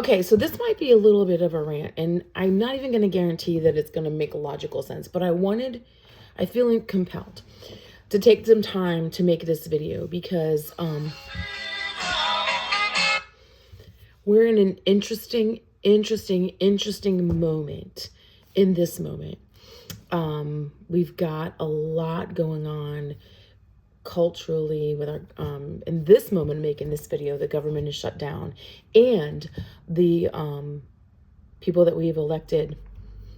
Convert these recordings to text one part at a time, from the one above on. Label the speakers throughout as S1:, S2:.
S1: Okay, so this might be a little bit of a rant, and I'm not even going to guarantee that it's going to make logical sense, but I feel compelled to take some time to make this video because we're in an interesting moment in this moment. We've got a lot going on culturally with our in this moment making this video. The government is shut down, and the people that we've elected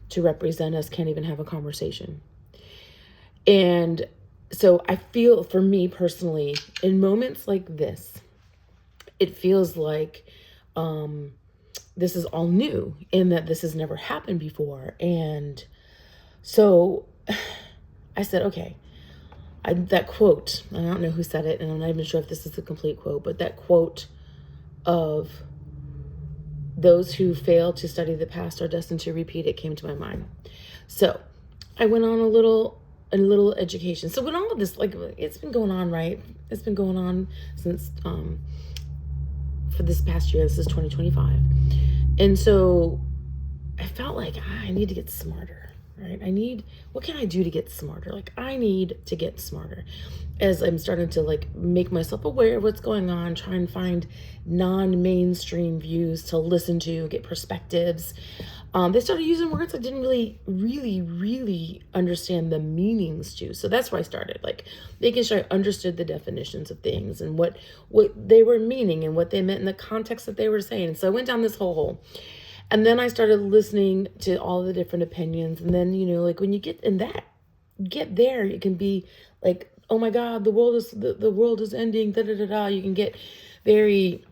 S1: to represent us can't even have a conversation. And so I feel, for me personally, in moments like this, it feels like this is all new and that this has never happened before. And so I said, okay, that quote, I don't know who said it, and I'm not even sure if this is the complete quote, but that quote of those who fail to study the past are destined to repeat it came to my mind. So I went on a little education. So when all of this, like, it's been going on, right? It's been going on since for this past year. This is 2025. And so I felt like I need to get smarter, right? What can I do to get smarter? Like, I need to get smarter as I'm starting to like make myself aware of what's going on, try and find non-mainstream views to listen to, get perspectives. They started using words I didn't really understand the meanings to. So that's where I started, like, making sure I understood the definitions of things and what they were meaning and what they meant in the context that they were saying. So I went down this whole hole. And then I started listening to all the different opinions. And then, like, when you get there, you can be like, oh my God, the world is ending, da da da da. You can get very,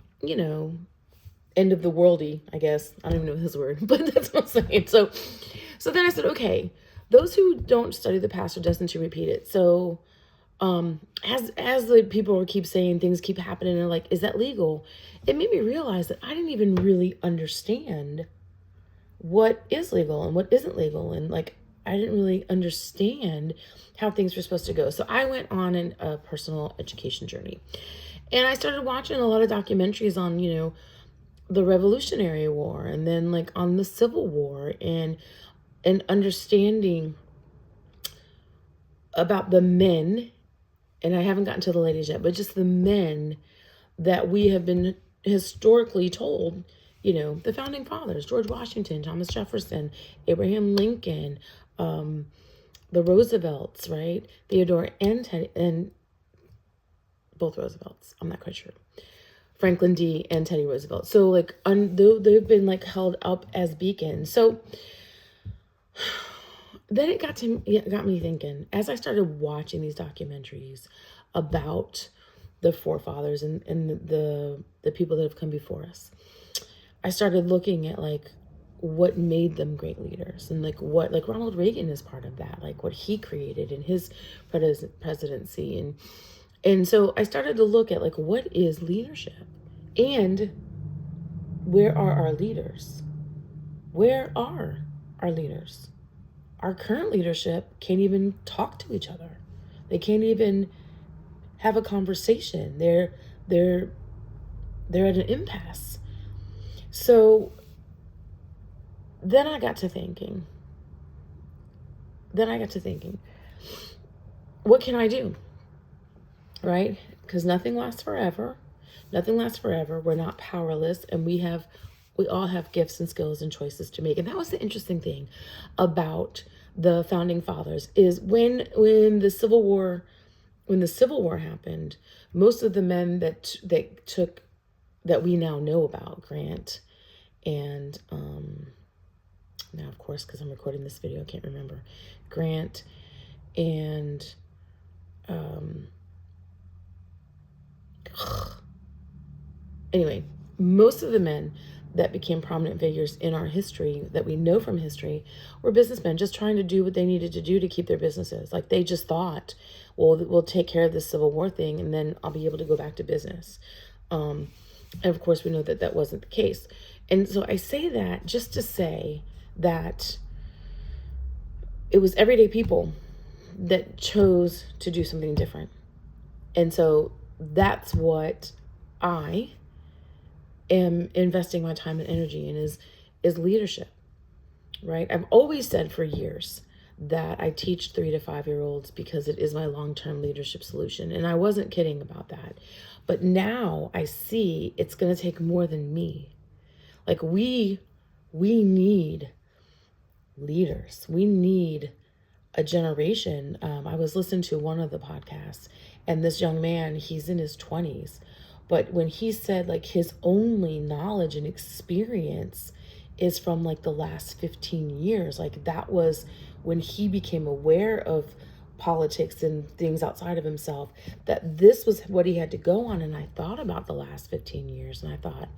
S1: end of the worldy, I guess. I don't even know his word, but that's what I'm saying. So then I said, okay, those who don't study the past are destined to repeat it. So as the people keep saying things keep happening and like, is that legal? It made me realize that I didn't even really understand what is legal and what isn't legal. And like, I didn't really understand how things were supposed to go. So I went on a personal education journey, and I started watching a lot of documentaries on, the Revolutionary War, and then like on the Civil War, and understanding about the men, and I haven't gotten to the ladies yet, but just the men that we have been historically told, the founding fathers, George Washington, Thomas Jefferson, Abraham Lincoln, the Roosevelts, right? Theodore and Teddy, and both Roosevelts, I'm not quite sure. Franklin D. and Teddy Roosevelt. So like, they've been like held up as beacons. So then it got me thinking, as I started watching these documentaries about the forefathers and the people that have come before us, I started looking at like what made them great leaders, and like what, like, Ronald Reagan is part of that, like what he created in his presidency. And so I started to look at like, what is leadership, and where are our leaders? Where are our leaders? Our current leadership can't even talk to each other. They can't even have a conversation. They're at an impasse. So then I got to thinking, what can I do? Right? Because nothing lasts forever. We're not powerless, and we all have gifts and skills and choices to make. And that was the interesting thing about the founding fathers, is when the Civil War happened, most of the men that we now know about, Grant and now, of course, because I'm recording this video, I can't remember, Grant and anyway, most of the men that became prominent figures in our history, that we know from history, were businessmen just trying to do what they needed to do to keep their businesses. Like, they just thought, well, we'll take care of this Civil War thing, and then I'll be able to go back to business. And of course, we know that that wasn't the case. And so I say that just to say that it was everyday people that chose to do something different. And so that's what I am investing my time and energy in is leadership, right? I've always said for years that I teach 3 to 5 year olds because it is my long-term leadership solution. And I wasn't kidding about that. But now I see it's going to take more than me. Like we need leaders. We need a generation. I was listening to one of the podcasts, and this young man, he's in his 20s. But when he said like his only knowledge and experience is from like the last 15 years, like that was when he became aware of politics and things outside of himself, that this was what he had to go on. And I thought about the last 15 years and I thought,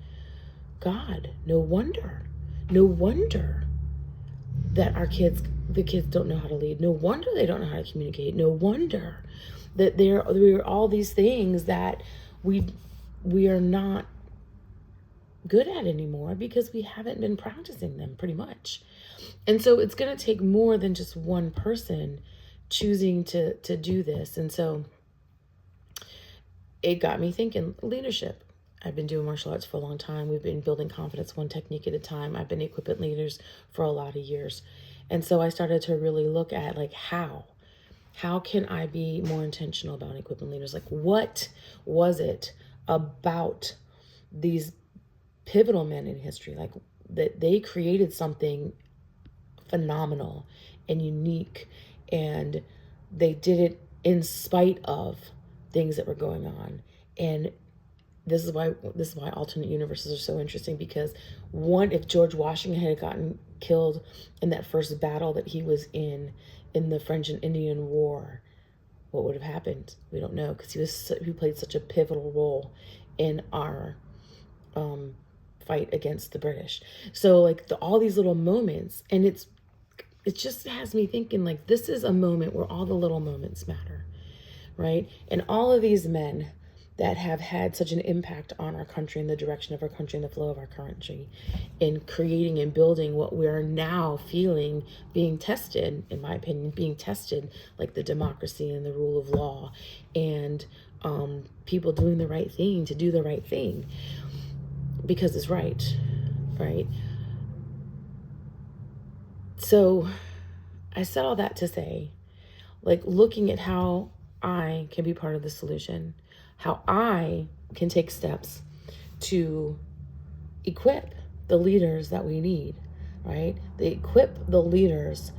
S1: God, no wonder that the kids don't know how to lead. No wonder they don't know how to communicate. No wonder that there are all these things that we are not good at anymore because we haven't been practicing them pretty much. And so it's going to take more than just one person choosing to do this. And so it got me thinking leadership. I've been doing martial arts for a long time. We've been building confidence one technique at a time. I've been equipping leaders for a lot of years. And so I started to really look at like how can I be more intentional about equipping leaders? Like what was it about these pivotal men in history, like that they created something phenomenal and unique, and they did it in spite of things that were going on. And this is why alternate universes are so interesting, because one, if George Washington had gotten killed in that first battle that he was in the French and Indian War, what would have happened? We don't know, because he played such a pivotal role in our fight against the British. So like all these little moments, and it just has me thinking like this is a moment where all the little moments matter, right? And all of these men that have had such an impact on our country and the direction of our country and the flow of our country in creating and building what we're now feeling being tested, in my opinion, being tested, like the democracy and the rule of law and people doing the right thing to do the right thing because it's right. So I said all that to say, like looking at how I can be part of the solution, how I can take steps to equip the leaders that we need, right? They equip the leaders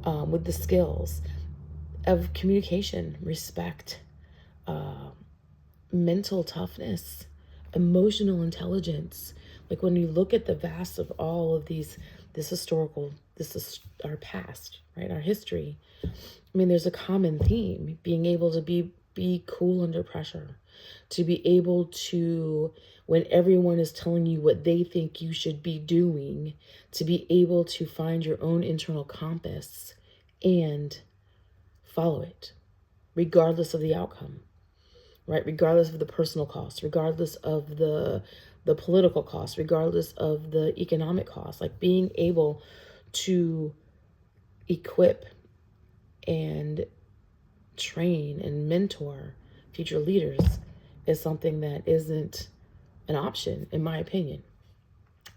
S1: with the skills of communication, respect, mental toughness, emotional intelligence. Like when you look at the vast of all of this is our past, right? Our history. I mean, there's a common theme, being able to be cool under pressure, to be able to, when everyone is telling you what they think you should be doing, to be able to find your own internal compass and follow it, regardless of the outcome, right? Regardless of the personal cost, regardless of the political cost, regardless of the economic cost, like being able to equip and train and mentor future leaders is something that isn't an option, in my opinion.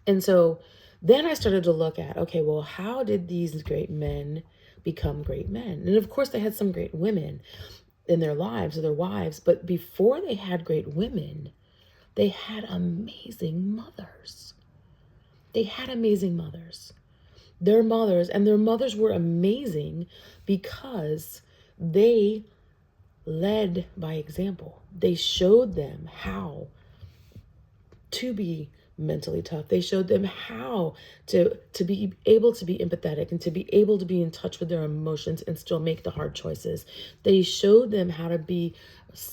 S1: And so then I started to look at, okay, well, how did these great men become great men? And of course, they had some great women in their lives or their wives, but before they had great women, they had amazing mothers. Their mothers were amazing because they led by example. They showed them how to be mentally tough. They showed them how to be able to be empathetic and to be able to be in touch with their emotions and still make the hard choices. They showed them how to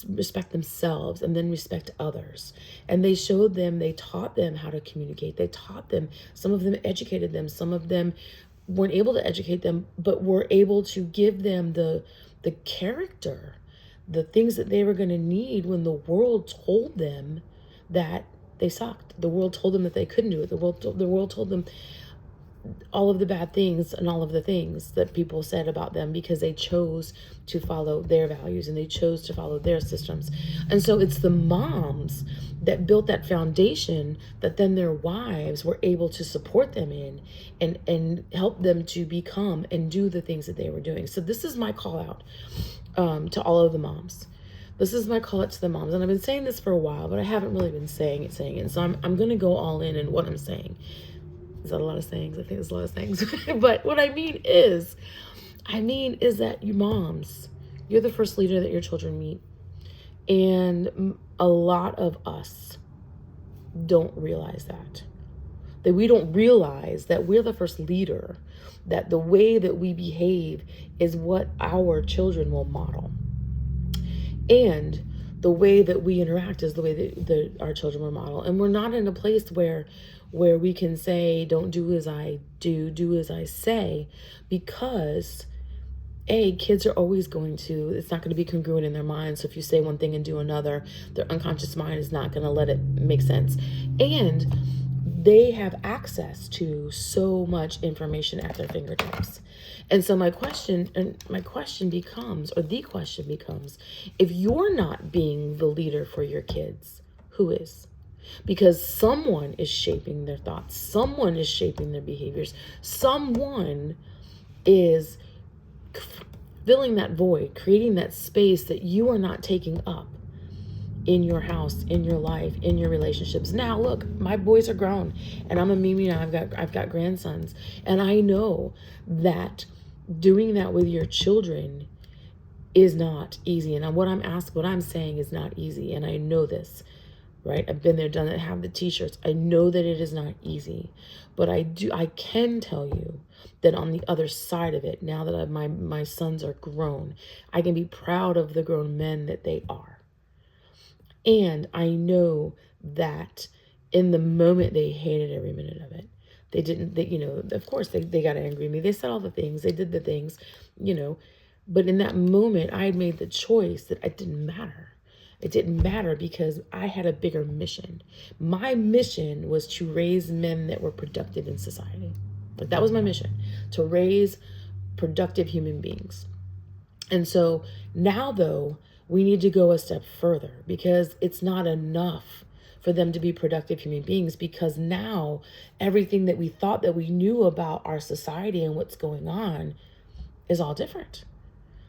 S1: respect themselves and then respect others. And they taught them how to communicate. They taught them, some of them educated them, some of them weren't able to educate them, but were able to give them the character, the things that they were going to need when the world told them that they sucked. The world told them that they couldn't do it. The world told them all of the bad things and all of the things that people said about them because they chose to follow their values and they chose to follow their systems. And so it's the moms that built that foundation that then their wives were able to support them in and help them to become and do the things that they were doing. So this is my call out to all of the moms. This is my call out to the moms. And I've been saying this for a while, but I haven't really been saying it. So I'm going to go all in what I'm saying. Is that a lot of sayings? I think there's a lot of sayings. But what I mean is that you moms, you're the first leader that your children meet. And a lot of us don't realize that we don't realize that we're the first leader, that the way that we behave is what our children will model. And the way that we interact is the way that our children will model. And we're not in a place where we can say, don't do as I do as I say, because kids are always it's not going to be congruent in their mind. So if you say one thing and do another, their unconscious mind is not going to let it make sense. And they have access to so much information at their fingertips. And so the question becomes, if you're not being the leader for your kids, who is? Because someone is shaping their thoughts. Someone is shaping their behaviors. Someone is filling that void, creating that space that you are not taking up in your house, in your life, in your relationships. Now, look, my boys are grown, and I'm a Mimi now. I've got grandsons, and I know that doing that with your children is not easy. And what I'm saying is not easy, and I know this, right? I've been there, done it, have the t-shirts. I know that it is not easy, but I can tell you that on the other side of it, now that my sons are grown, I can be proud of the grown men that they are. And I know that in the moment they hated every minute of it. Of course they got angry at me. They said all the things, they did the things, but in that moment I had made the choice that it didn't matter. It didn't matter because I had a bigger mission. My mission was to raise men that were productive in society. Like, that was my mission, to raise productive human beings. And so now, though, we need to go a step further, because it's not enough for them to be productive human beings, because now everything that we thought that we knew about our society and what's going on is all different.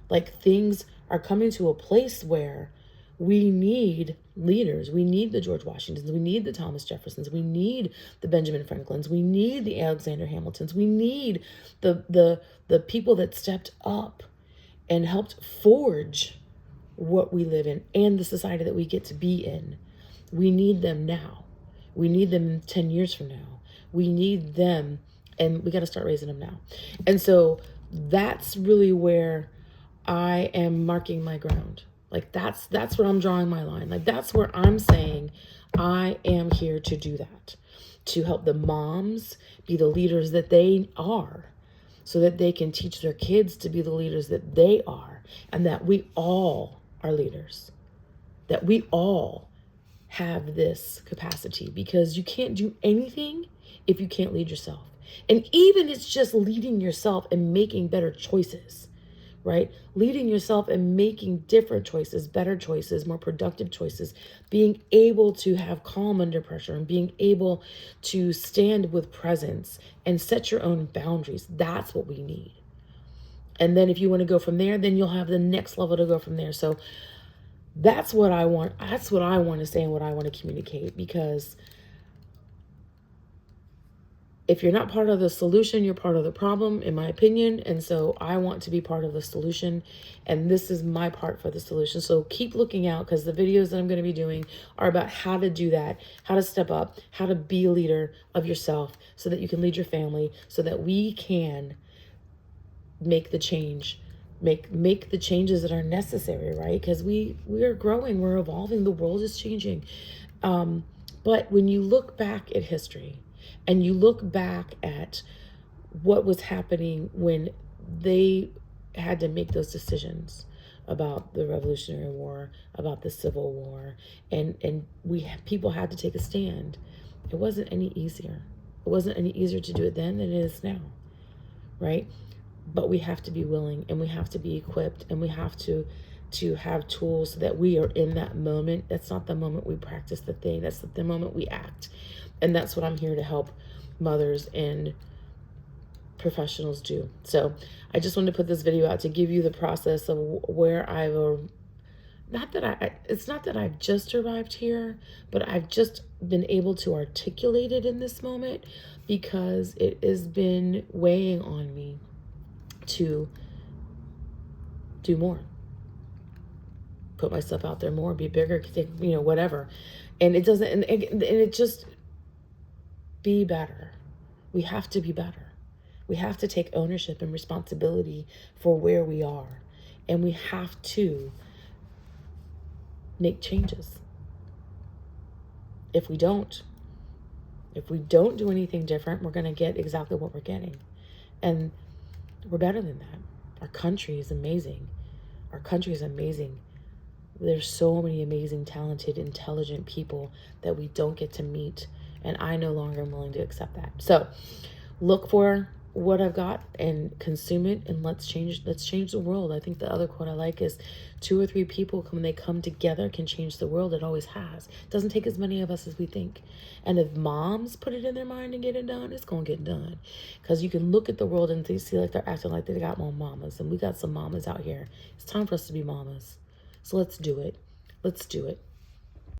S1: Like, things are coming to a place where we need leaders. We need the George Washingtons. We need the Thomas Jeffersons. We need the Benjamin Franklins. We need the Alexander Hamiltons. We need the people that stepped up and helped forge what we live in and the society that we get to be in. We need them now. We need them 10 years from now. We need them, and we got to start raising them now. And so that's really where I am marking my ground. Like, that's where I'm drawing my line. Like, that's where I'm saying I am here to do that, to help the moms be the leaders that they are, so that they can teach their kids to be the leaders that they are, and that we all are leaders, that we all have this capacity, because you can't do anything if you can't lead yourself. And even it's just leading yourself and making better choices, right? Leading yourself and making different choices, better choices, more productive choices, being able to have calm under pressure and being able to stand with presence and set your own boundaries. That's what we need. And then if you want to go from there, then you'll have the next level to go from there. So that's what I want. That's what I want to say and what I want to communicate, because if you're not part of the solution, you're part of the problem, in my opinion. And so I want to be part of the solution, and this is my part for the solution. So keep looking out, because the videos that I'm going to be doing are about how to do that, how to step up, how to be a leader of yourself so that you can lead your family, so that we can make the change, make the changes that are necessary, right? Because we are growing, we're evolving, the world is changing. But when you look back at history, and you look back at what was happening when they had to make those decisions about the Revolutionary War, about the Civil War, and people had to take a stand. It wasn't any easier. It wasn't any easier to do it then than it is now, right? But we have to be willing, and we have to be equipped, and we have to have tools so that we are in that moment. That's not the moment we practice the thing. That's the moment we act. And that's what I'm here to help mothers and professionals do. So I just wanted to put this video out to give you the process of where I've, it's not that I've just arrived here, but I've just been able to articulate it in this moment because it has been weighing on me to do more, put myself out there more, be bigger, whatever. And it doesn't, and it just be better. We have to be better. We have to take ownership and responsibility for where we are. And we have to make changes. If we don't do anything different, we're going to get exactly what we're getting. And we're better than that. Our country is amazing. Our country is amazing. There's so many amazing, talented, intelligent people that we don't get to meet. And I no longer am willing to accept that. So look for what I've got and consume it, and let's change the world. I think the other quote I like is 2 or 3 people, when they come together, can change the world. It always has. It doesn't take as many of us as we think. And if moms put it in their mind and get it done, it's going to get done. Because you can look at the world and see like they're acting like they got more mamas. And we got some mamas out here. It's time for us to be mamas. So let's do it. Let's do it.